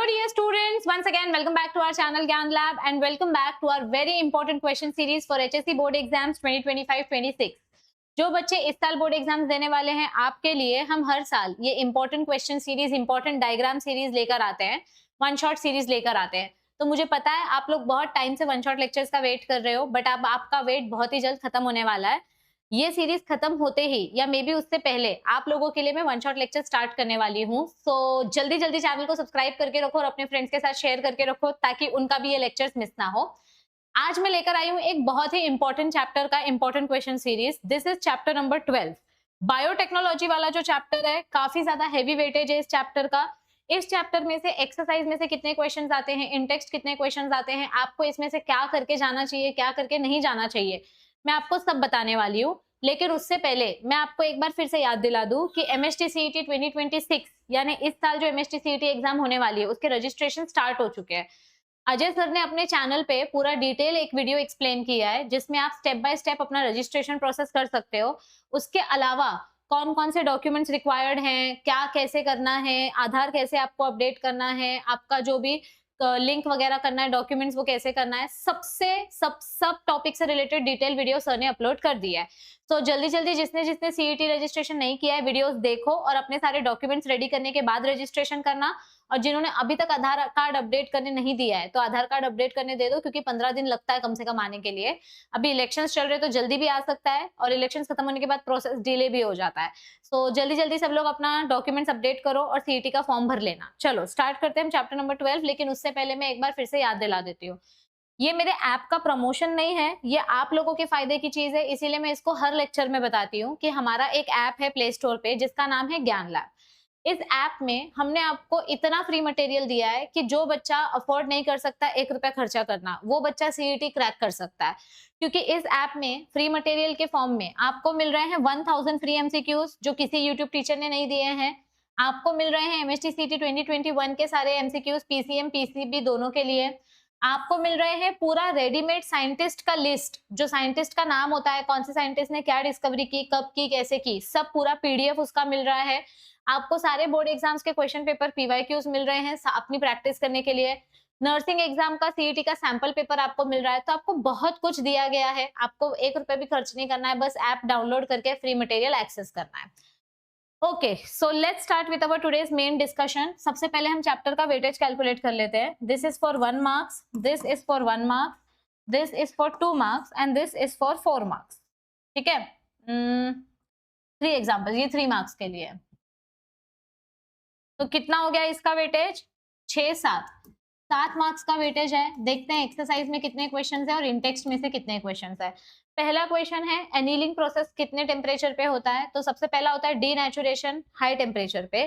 dear students, once again welcome back to our channel Gyan Lab and welcome back to our very important question series for HSC board exams 2025-26। जो बच्चे इस साल board exams देने वाले हैं आपके लिए हम हर साल ये important question series, important diagram series लेकर आते हैं, वन शॉट सीरीज लेकर आते हैं। तो मुझे पता है आप लोग बहुत टाइम से वन शॉट लेक्चर्स का वेट कर रहे हो, बट अब आपका वेट बहुत ही जल्द खत्म होने वाला है। ये सीरीज खत्म होते ही या मे बी उससे पहले आप लोगों के लिए मैं वन शॉट लेक्चर स्टार्ट करने वाली हूँ। सो जल्दी जल्दी चैनल को सब्सक्राइब करके रखो और अपने फ्रेंड्स के साथ शेयर करके रखो ताकि उनका भी ये लेक्चर्स मिस ना हो। आज मैं लेकर आई हूँ एक बहुत ही इंपॉर्टेंट चैप्टर का important question series. This is chapter number 12। Biotechnology वाला जो चैप्टर है काफी ज्यादा हैवी वेटेज है इस चैप्टर का। इस चैप्टर में से एक्सरसाइज में से कितने क्वेश्चंस आते हैं, इन टेक्स्ट कितने क्वेश्चंस आते हैं, आपको इसमें से क्या करके जाना चाहिए, क्या करके नहीं जाना चाहिए, मैं आपको सब बताने वाली हूँ। लेकिन उससे पहले मैं आपको एक बार फिर से याद दिला दूं कि एमएसटी सीईटी 2026 यानी इस साल जो एमएसटी सीईटी एग्जाम होने वाली है उसके रजिस्ट्रेशन स्टार्ट हो चुके हैं। अजय सर ने अपने चैनल पे पूरा डिटेल एक वीडियो एक्सप्लेन किया है जिसमें आप स्टेप बाय स्टेप अपना रजिस्ट्रेशन प्रोसेस कर सकते हो। उसके अलावा कौन कौन से डॉक्यूमेंट्स रिक्वायर्ड हैं, क्या कैसे करना है, आधार कैसे आपको अपडेट करना है, आपका जो भी लिंक वगैरह करना है, डॉक्यूमेंट्स वो कैसे करना है, सब टॉपिक से रिलेटेड डिटेल वीडियो सर ने अपलोड कर दिया है। तो जल्दी जल्दी जिसने जिसने सीईटी रजिस्ट्रेशन नहीं किया है वीडियोस देखो और अपने सारे डॉक्यूमेंट्स रेडी करने के बाद रजिस्ट्रेशन करना। और जिन्होंने अभी तक आधार कार्ड अपडेट करने नहीं दिया है तो आधार कार्ड अपडेट करने दे दो, क्योंकि 15 दिन लगता है कम से कम आने के लिए। अभी इलेक्शंस चल रहे तो जल्दी भी आ सकता है और इलेक्शंस खत्म होने के बाद प्रोसेस डिले भी हो जाता है। सो जल्दी जल्दी सब लोग अपना डॉक्यूमेंट्स अपडेट करो और सीईटी का फॉर्म भर लेना। चलो स्टार्ट करते हैं चैप्टर नंबर 12। लेकिन उससे पहले मैं एक बार फिर से याद दिला देती हूँ, ये मेरे ऐप का प्रमोशन नहीं है, ये आप लोगों के फायदे की चीज है, इसीलिए मैं इसको हर लेक्चर में बताती हूँ कि हमारा एक ऐप है प्ले स्टोर पे जिसका नाम है ज्ञान लैब। इस ऐप में हमने आपको इतना फ्री मटेरियल दिया है कि जो बच्चा अफोर्ड नहीं कर सकता 1 रुपया खर्चा करना, वो बच्चा सीईटी क्रैक कर सकता है। क्योंकि इस ऐप में फ्री मटेरियल के फॉर्म में आपको मिल रहे हैं 1000 फ्री एमसीक्यूज जो किसी यूट्यूब टीचर ने नहीं दिए हैं। आपको मिल रहे हैं एमएसटी सीईटी 2021 के सारे एमसीक्यूज पीसीएम पीसीबी दोनों के लिए। आपको मिल रहे हैं पूरा रेडीमेड साइंटिस्ट का लिस्ट, जो साइंटिस्ट का नाम होता है, कौन से साइंटिस्ट ने क्या डिस्कवरी की, कब की, कैसे की, सब पूरा पीडीएफ उसका मिल रहा है। आपको सारे बोर्ड एग्जाम्स के क्वेश्चन पेपर पीवाईक्यूज मिल रहे हैं अपनी प्रैक्टिस करने के लिए। नर्सिंग एग्जाम का सीईटी का सैंपल पेपर आपको मिल रहा है। तो आपको बहुत कुछ दिया गया है, आपको 1 रुपया भी खर्च नहीं करना है, बस ऐप डाउनलोड करके फ्री मटेरियल एक्सेस करना है। Okay, so let's start with our today's main discussion. सबसे पहले हम चैप्टर का वेटेज कैलकुलेट कर लेते हैं। This is for 1 marks, this is for 1 marks, this is for 2 marks and this is for 4 marks. ठीक है, 3 एग्जाम्पल, ये 3 मार्क्स के लिए। तो कितना हो गया इसका वेटेज? 7 मार्क्स का वेटेज है। देखते हैं एक्सरसाइज में कितने क्वेश्चंस है और इन टेक्स्ट में से कितने क्वेश्चंस है। पहला क्वेश्चन है एनीलिंग प्रोसेस कितने टेम्परेचर पे होता है। तो सबसे पहला होता है डीनेचुरेशन हाई टेम्परेचर पे,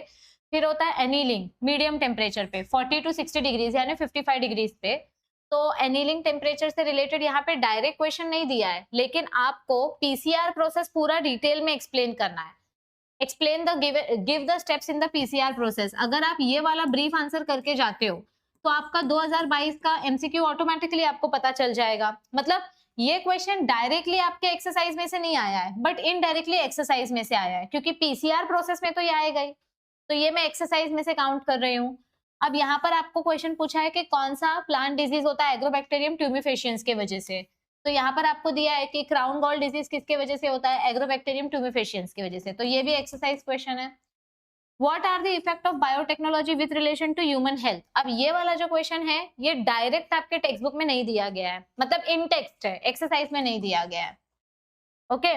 फिर होता है एनीलिंग मीडियम टेम्परेचर पे 40 to 60 डिग्रीज यानी 55 डिग्रीज पे। तो एनीलिंग टेम्परेचर से रिलेटेड यहाँ पे डायरेक्ट क्वेश्चन नहीं दिया है, लेकिन आपको पीसीआर प्रोसेस पूरा डिटेल में एक्सप्लेन करना है। Explain the give the steps in the PCR process. अगर आप ये वाला ब्रीफ आंसर करके जाते हो तो आपका 2022 का एमसीक्यू ऑटोमेटिकली आपको पता चल जाएगा। मतलब ये क्वेश्चन डायरेक्टली आपके एक्सरसाइज में से नहीं आया है, बट इनडायरेक्टली एक्सरसाइज में से आया है, क्योंकि पीसीआर प्रोसेस में तो ये आएगा ही। तो ये मैं एक्सरसाइज में से काउंट कर रही हूँ। अब यहाँ पर आपको क्वेश्चन पूछा है कि कौन सा प्लांट डिजीज होता है एग्रोबैक्टीरियम ट्यूमिफेशियंस के वजह से। तो यहाँ पर आपको दिया है कि क्राउन गॉल डिजीज किसके वजह से होता है, एग्रोबैक्टीरियम ट्यूमिफेशियंस की वजह से। तो ये भी एक्सरसाइज क्वेश्चन है। What are the effect of biotechnology with relation to human health? अब ये वाला जो क्वेश्चन है ये डायरेक्ट आपके टेक्स्ट बुक में नहीं दिया गया है, मतलब इन टेक्स्ट है, एक्सरसाइज में नहीं दिया गया है। Okay,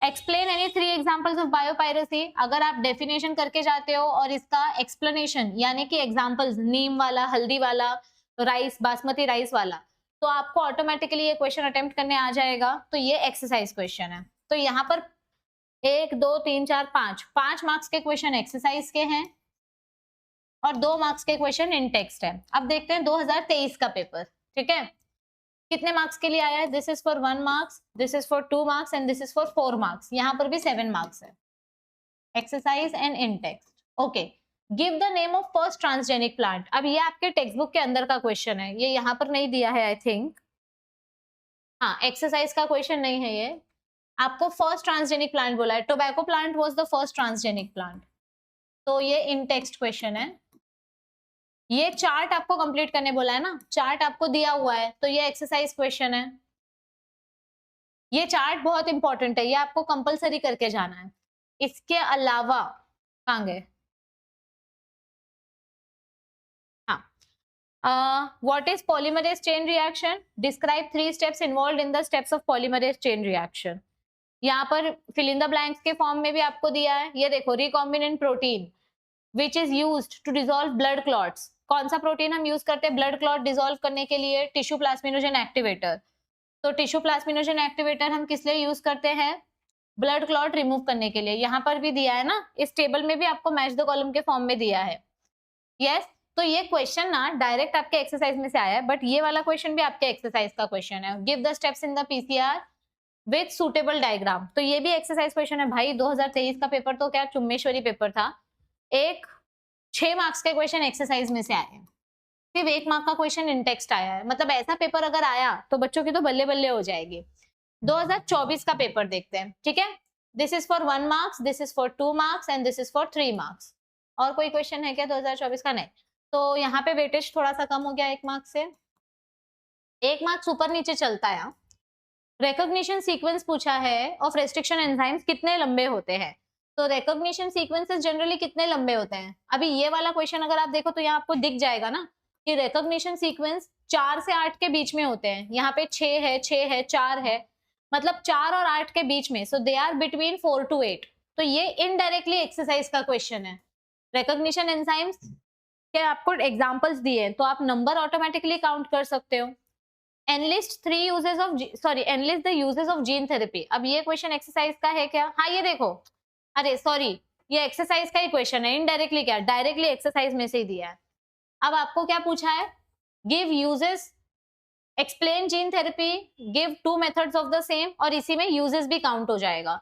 explain any 3 examples of biopiracy. अगर आप डेफिनेशन करके जाते हो और इसका एक्सप्लेनेशन यानी कि एग्जांपल्स नीम वाला, हल्दी वाला, राइस, बासमती राइस वाला, तो आपको ऑटोमेटिकली ये क्वेश्चन अटेम्प्ट करने आ जाएगा। तो ये एक्सरसाइज क्वेश्चन है। तो यहाँ पर 1 2 3 4 5 मार्क्स के क्वेश्चन एक्सरसाइज के हैं और 2 मार्क्स के क्वेश्चन इन टेक्स्ट है। अब देखते हैं 2023 का पेपर। ठीक है, कितने मार्क्स के लिए आया है? This is for 1 marks, this is for 2 marks and this is for 4 marks. यहाँ पर भी 7 मार्क्स है, exercise and in text. Okay, give the name of first transgenic plant. अब ये आपके टेक्स्ट बुक के अंदर का क्वेश्चन है, ये यहाँ पर नहीं दिया है आई थिंक। हाँ, एक्सरसाइज का क्वेश्चन नहीं है ये। आपको फर्स्ट ट्रांसजेनिक प्लांट बोला है, tobacco plant was the first transgenic plant. तो ये इन टेक्स्ट क्वेश्चन है। ये चार्ट आपको कंप्लीट करने बोला है ना, चार्ट आपको दिया हुआ है, तो ये एक्सरसाइज क्वेश्चन है। ये चार्ट बहुत इंपॉर्टेंट है, ये आपको कंपलसरी करके जाना है। इसके अलावा कहाँ गए, what is polymerase chain reaction? Describe 3 steps involved in the steps of polymerase chain reaction. यहाँ पर fill in the blanks के फॉर्म में भी आपको दिया है। ये देखो, recombinant protein which is used to dissolve blood clots. कौन सा प्रोटीन हम यूज करते हैं ब्लड क्लॉट डिसॉल्व करने के लिए? Tissue plasminogen activator. तो टिश्यू प्लाज्मिनोजन एक्टिवेटर हम किस लिए यूज करते हैं? ब्लड क्लॉट रिमूव करने के लिए। यहाँ पर भी दिया है ना, इस टेबल में भी आपको मैच द कॉलम के फॉर्म में दिया है। यस, तो ये क्वेश्चन ना डायरेक्ट आपके एक्सरसाइज में से आया है, बट ये वाला क्वेश्चन भी आपके एक्सरसाइज का क्वेश्चन है। Give the steps in the PCR with suitable diagram. तो ये भी एक्सरसाइज क्वेश्चन है भाई। 2023 का पेपर तो क्या चुम्मेश्वरी पेपर था। 6 मार्क्स के क्वेश्चन एक्सरसाइज में से आए हैं, सिर्फ 1 मार्क का क्वेश्चन इन टेक्स्ट आया है। मतलब ऐसा पेपर अगर आया तो बच्चों की तो बल्ले बल्ले हो जाएगी। 2024 का पेपर देखते हैं, ठीक है। This is for 1 marks, this is for 2 marks and this is for 3 marks. और कोई क्वेश्चन है क्या 2024 का? नहीं। तो यहाँ पे वेटेज थोड़ा सा कम हो गया 1 मार्क से, 1 मार्क्स ऊपर नीचे चलता है। रिकॉग्निशन सीक्वेंस पूछा है ऑफ रेस्ट्रिक्शन एंजाइम्स कितने लंबे होते हैं? तो रिकॉग्निशन सीक्वेंसेस जनरली कितने लंबे होते हैं? अभी ये वाला क्वेश्चन अगर आप देखो तो यहाँ आपको दिख जाएगा ना कि रिकॉग्निशन सीक्वेंस 4 से 8 के बीच में होते हैं। यहाँ पे 6 है, 6 है, 4 है, मतलब 4 और 8 के बीच में। सो दे आर बिटवीन 4 to 8। तो ये इनडायरेक्टली एक्सरसाइज का क्वेश्चन है। रिकॉग्निशन एंजाइम्स के आपको एग्जांपल्स दिए हैं, तो आप नंबर ऑटोमेटिकली काउंट कर सकते हो। Analyst the uses of gene therapy. अब ये क्वेश्चन एक्सरसाइज का है क्या? हाँ, ये देखो, अरे सॉरी, ये एक्सरसाइज का ही क्वेश्चन है। इनडायरेक्टली क्या, डायरेक्टली एक्सरसाइज में से ही दिया है। अब आपको क्या पूछा है? Give uses, explain gene therapy, give 2 methods of the same, और इसी में यूजेस भी काउंट हो जाएगा।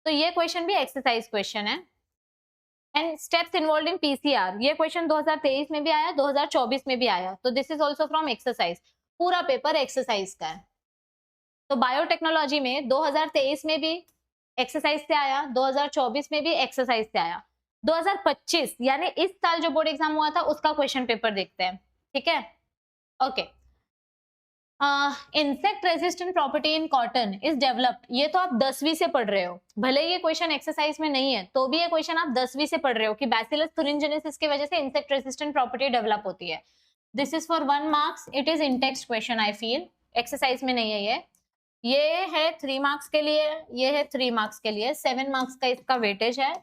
तो ये क्वेश्चन भी एक्सरसाइज क्वेश्चन है। And steps involve in PCR, ये क्वेश्चन 2023 में भी आया, 2024 में भी आया। तो this is also from exercise. पूरा पेपर एक्सरसाइज का है। तो बायोटेक्नोलॉजी में 2023 में भी एक्सरसाइज से आया, 2024 में भी एक्सरसाइज से आया। 2025 यानी इस साल जो बोर्ड एग्जाम हुआ था उसका क्वेश्चन पेपर देखते हैं, ठीक है। Okay, insect resistant property in cotton is developed. ये तो आप 10वीं से पढ़ रहे हो, भले ये क्वेश्चन एक्सरसाइज में नहीं है तो भी ये क्वेश्चन आप 10वीं से पढ़ रहे हो कि बैसिलस thuringiensis की वजह से इंसेक्ट रेजिस्टेंट प्रॉपर्टी डेवलप होती है। This is for 1 marks, it is in text question. I feel exercise में नहीं है ये है 3 मार्क्स के लिए, ये है 3 मार्क्स के लिए। 7 मार्क्स का इसका वेटेज है।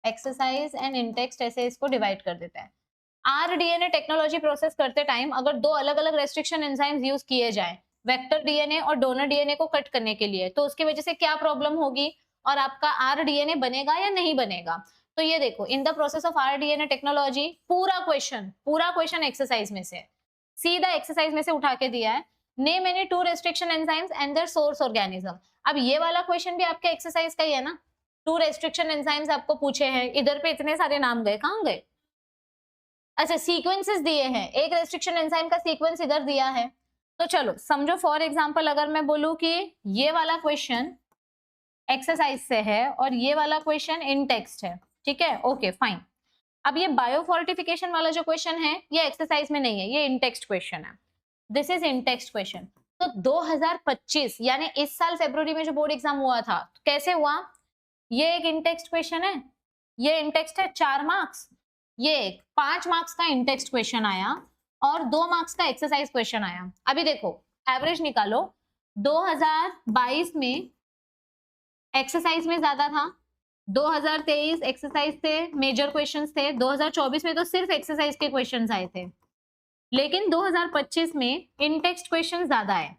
एक्सरसाइज एंड इन टेक्स्ट ऐसे इसको डिवाइड कर देता है। आरडीएनए टेक्नोलॉजी प्रोसेस करते टाइम अगर 2 अलग अलग रेस्ट्रिक्शन एंजाइम्स यूज किए जाएं, वेक्टर डीएनए और डोनर डीएनए को कट करने के लिए, तो उसकी वजह से क्या प्रॉब्लम होगी और आपका आरडीएनए बनेगा या नहीं बनेगा? तो ये देखो, in the process of rDNA technology, पूरा क्वेश्चन एक्सरसाइज में से, सीधा एक्सरसाइज में से उठा के दिया है। Name any 2 restriction enzymes and their source organism. अब ये वाला क्वेश्चन भी आपके एक्सरसाइज का ही है ना। 2 रेस्ट्रिक्शन एंजाइम्स आपको पूछे हैं, इधर पे इतने सारे नाम गए, कहाँ गए? अच्छा, सीक्वेंसेस दिए हैं, एक रेस्ट्रिक्शन एंजाइम का सीक्वेंस इधर दिया है। तो चलो समझो, फॉर एग्जांपल अगर मैं बोलूं कि ये वाला क्वेश्चन एक्सरसाइज से है और ये वाला क्वेश्चन इन टेक्स्ट है, ठीक है, ओके फाइन। अब ये बायोफोर्टिफिकेशन वाला जो क्वेश्चन है ये एक्सरसाइज में नहीं है, ये इन टेक्स्ट क्वेश्चन है। This is in text question. तो 2025 यानी इस साल फरवरी में जो बोर्ड एग्जाम हुआ था, तो कैसे हुआ? ये एक इन टेक्स्ट क्वेश्चन है, ये इन टेक्स्ट है 4 मार्क्स, ये 5 मार्क्स का इन टेक्स्ट क्वेश्चन आया और 2 मार्क्स का एक्सरसाइज क्वेश्चन आया। अभी देखो एवरेज निकालो, 2022 में एक्सरसाइज में ज्यादा था, 2023 एक्सरसाइज से मेजर क्वेश्चंस थे, 2024 में तो सिर्फ एक्सरसाइज के क्वेश्चंस आए थे, लेकिन 2025 में इन टेक्स्ट क्वेश्चन ज्यादा है।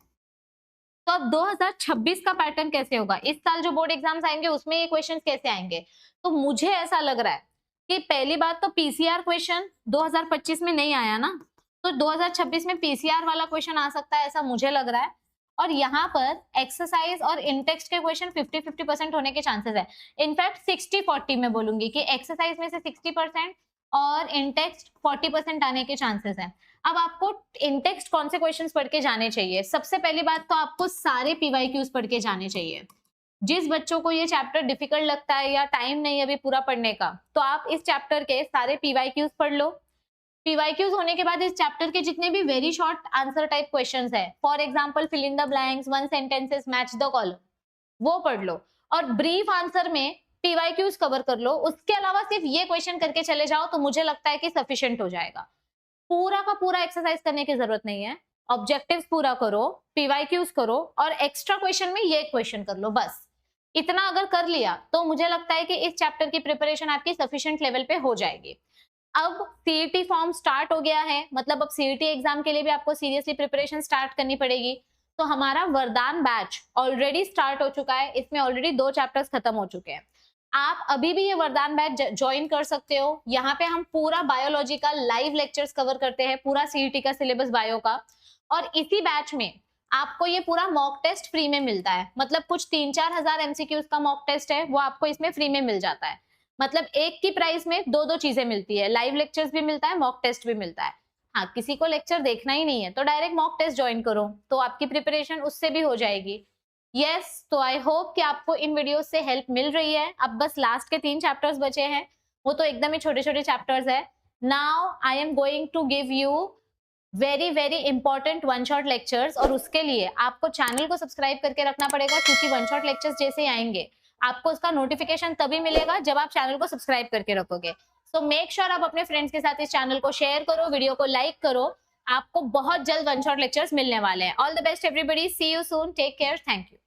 तो अब 2026 का पैटर्न कैसे होगा? इस साल जो बोर्ड एग्जाम्स आएंगे उसमें ये क्वेश्चंस कैसे आएंगे? तो मुझे ऐसा लग रहा है कि पहली बात तो पीसीआर क्वेश्चन 2025 में नहीं आया ना, तो 2026 में पीसीआर वाला क्वेश्चन आ सकता है, ऐसा मुझे लग रहा है। और यहाँ पर एक्सरसाइज और इनटेक्स्ट के क्वेश्चन 50-50% होने के चांसेस है। इनफैक्ट 60-40 में बोलूंगी कि एक्सरसाइज में से 60% और इनटेक्स्ट 40% आने के चांसेस है। अब आपको इनटेक्स्ट कौन से क्वेश्चंस पढ़ के जाने चाहिए? सबसे पहली बात तो आपको सारे पीवाईक्यूज पढ़ के जाने चाहिए। जिस बच्चों को ये चैप्टर डिफिकल्ट लगता है या टाइम नहीं अभी पूरा पढ़ने का, तो आप इस चैप्टर के सारे पीवाईक्यूज पढ़ लो। पीवाईक्यूज होने के बाद इस चैप्टर के जितने भी very short answer type questions है, for example fill in the blanks, one sentences, match the column, वो पढ़ लो और ब्रीफ आंसर में पीवाईक्यूज कवर कर लो। उसके अलावा सिर्फ ये क्वेश्चन करके चले जाओ तो मुझे लगता है कि सफिशिएंट हो जाएगा। पूरा का पूरा एक्सरसाइज करने की जरूरत नहीं है, ऑब्जेक्टिव्स पूरा करो, पीवाईक्यूज करो और एक्स्ट्रा क्वेश्चन में ये क्वेश्चन कर लो, बस इतना अगर कर लिया तो मुझे लगता है कि इस चैप्टर की प्रिपरेशन आपकी सफिशिएंट लेवल पे हो जाएगी। अब सीईटी फॉर्म स्टार्ट हो गया है, मतलब अब सीईटी एग्जाम के लिए भी आपको सीरियसली प्रिपरेशन स्टार्ट करनी पड़ेगी। तो हमारा वरदान बैच ऑलरेडी स्टार्ट हो चुका है, इसमें ऑलरेडी 2 चैप्टर्स खत्म हो चुके हैं। आप अभी भी ये वरदान बैच ज्वाइन कर सकते हो। यहाँ पे हम पूरा बायोलॉजी का लाइव लेक्चर्स कवर करते हैं, पूरा सीईटी का सिलेबस बायो का, और इसी बैच में आपको ये पूरा मॉक टेस्ट फ्री में मिलता है। मतलब कुछ 3-4 हजार एमसीक्यूज का मॉक टेस्ट है, वो आपको इसमें फ्री में मिल जाता है। मतलब एक की प्राइस में 2-2 चीजें मिलती है, लाइव लेक्चर्स भी मिलता है, मॉक टेस्ट भी मिलता है। हाँ, किसी को लेक्चर देखना ही नहीं है तो डायरेक्ट मॉक टेस्ट ज्वाइन करो, तो आपकी प्रिपरेशन उससे भी हो जाएगी। यस, तो आई होप कि आपको इन वीडियोस से हेल्प मिल रही है। अब बस लास्ट के 3 चैप्टर्स बचे हैं, वो तो एकदम ही छोटे छोटे चैप्टर्स है। Now I am going to give you very very important one shot lectures, और उसके लिए आपको चैनल को सब्सक्राइब करके रखना पड़ेगा, क्योंकि वन शॉट लेक्चर्स जैसे आएंगे आपको उसका नोटिफिकेशन तभी मिलेगा जब आप चैनल को सब्सक्राइब करके रखोगे। सो मेक श्योर आप अपने फ्रेंड्स के साथ इस चैनल को शेयर करो, वीडियो को लाइक करो। आपको बहुत जल्द वन शॉट लेक्चर्स मिलने वाले हैं। All the best everybody, see you soon, take care, thank you.